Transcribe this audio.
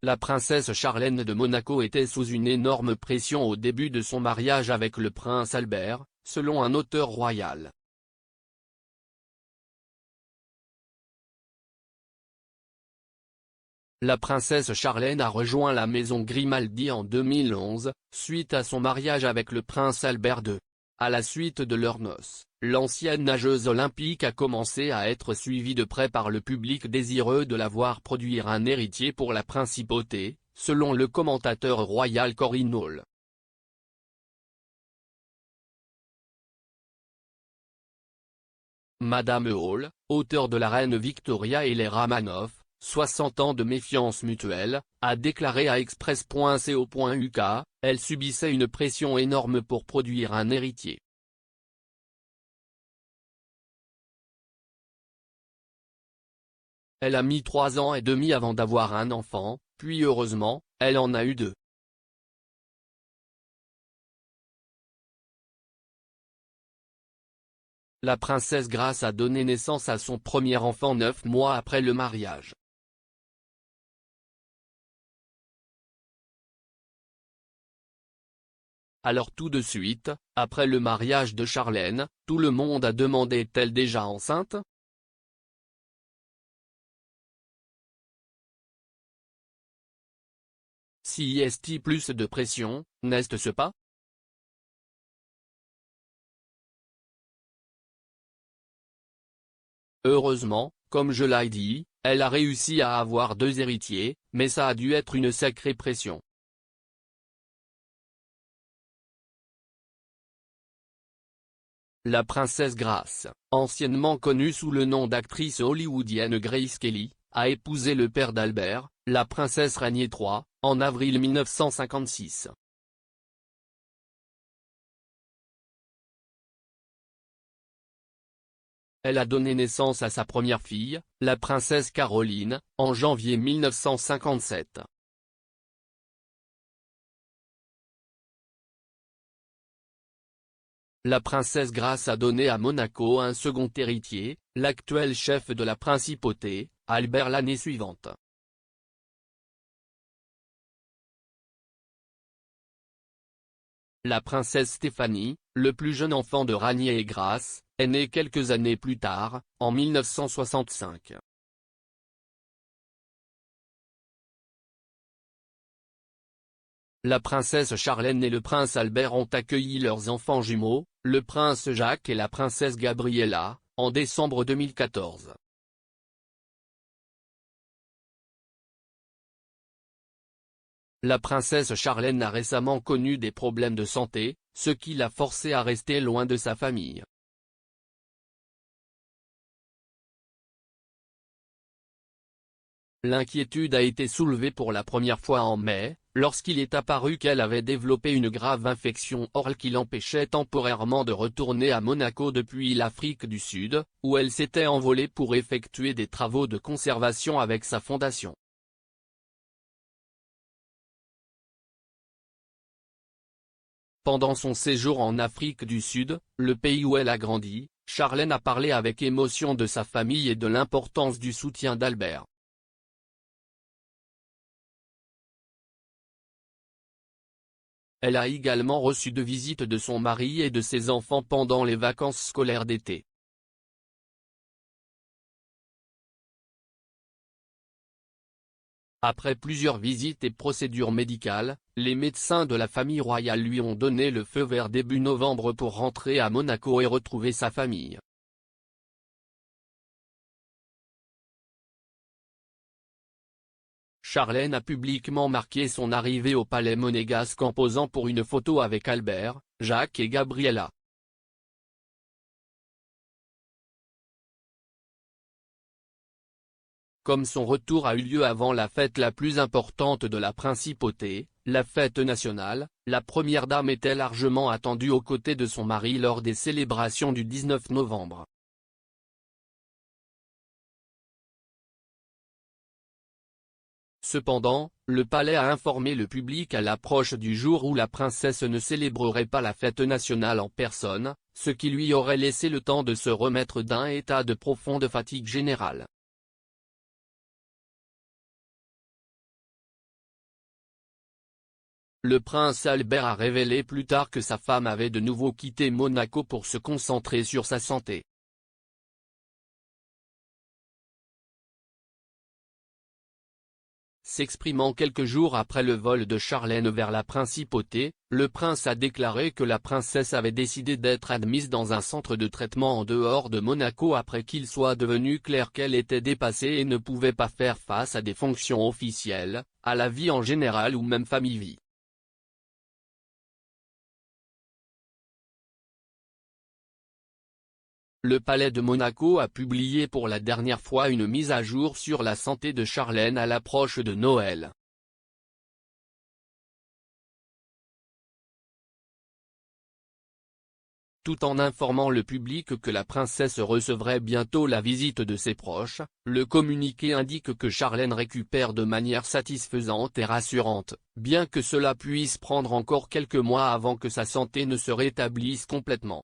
La princesse Charlène de Monaco était sous une énorme pression au début de son mariage avec le prince Albert, selon un auteur royal. La princesse Charlène a rejoint la maison Grimaldi en 2011, suite à son mariage avec le prince Albert II. À la suite de leurs noces, l'ancienne nageuse olympique a commencé à être suivie de près par le public désireux de la voir produire un héritier pour la principauté, selon le commentateur royal Corinne Hall. Madame Hall, auteure de La Reine Victoria et les Romanov, 60 ans de méfiance mutuelle, a déclaré à Express.co.uk, elle subissait une pression énorme pour produire un héritier. Elle a mis 3 ans et demi avant d'avoir un enfant, puis heureusement, elle en a eu 2. La princesse Grace a donné naissance à son premier enfant 9 mois après le mariage. Alors tout de suite, après le mariage de Charlène, tout le monde a demandé est-elle déjà enceinte? Si y est-il plus de pression, n'est-ce pas? Heureusement, comme je l'ai dit, elle a réussi à avoir 2 héritiers, mais ça a dû être une sacrée pression. La princesse Grace, anciennement connue sous le nom d'actrice hollywoodienne Grace Kelly, a épousé le père d'Albert, la princesse Ranier III, en avril 1956. Elle a donné naissance à sa première fille, la princesse Caroline, en janvier 1957. La princesse Grace a donné à Monaco un second héritier, l'actuel chef de la principauté, Albert l'année suivante. La princesse Stéphanie, le plus jeune enfant de Ranier et Grace, est née quelques années plus tard, en 1965. La princesse Charlène et le prince Albert ont accueilli leurs enfants jumeaux, le prince Jacques et la princesse Gabriella, en décembre 2014. La princesse Charlène a récemment connu des problèmes de santé, ce qui l'a forcée à rester loin de sa famille. L'inquiétude a été soulevée pour la première fois en mai, lorsqu'il est apparu qu'elle avait développé une grave infection orale qui l'empêchait temporairement de retourner à Monaco depuis l'Afrique du Sud, où elle s'était envolée pour effectuer des travaux de conservation avec sa fondation. Pendant son séjour en Afrique du Sud, le pays où elle a grandi, Charlène a parlé avec émotion de sa famille et de l'importance du soutien d'Albert. Elle a également reçu de visites de son mari et de ses enfants pendant les vacances scolaires d'été. Après plusieurs visites et procédures médicales, les médecins de la famille royale lui ont donné le feu vert début novembre pour rentrer à Monaco et retrouver sa famille. Charlène a publiquement marqué son arrivée au palais monégasque en posant pour une photo avec Albert, Jacques et Gabriella. Comme son retour a eu lieu avant la fête la plus importante de la principauté, la fête nationale, la première dame était largement attendue aux côtés de son mari lors des célébrations du 19 novembre. Cependant, le palais a informé le public à l'approche du jour où la princesse ne célébrerait pas la fête nationale en personne, ce qui lui aurait laissé le temps de se remettre d'un état de profonde fatigue générale. Le prince Albert a révélé plus tard que sa femme avait de nouveau quitté Monaco pour se concentrer sur sa santé. S'exprimant quelques jours après le vol de Charlène vers la principauté, le prince a déclaré que la princesse avait décidé d'être admise dans un centre de traitement en dehors de Monaco après qu'il soit devenu clair qu'elle était dépassée et ne pouvait pas faire face à des fonctions officielles, à la vie en général ou même famille-vie. Le palais de Monaco a publié pour la dernière fois une mise à jour sur la santé de Charlène à l'approche de Noël. Tout en informant le public que la princesse recevrait bientôt la visite de ses proches, le communiqué indique que Charlène récupère de manière satisfaisante et rassurante, bien que cela puisse prendre encore quelques mois avant que sa santé ne se rétablisse complètement.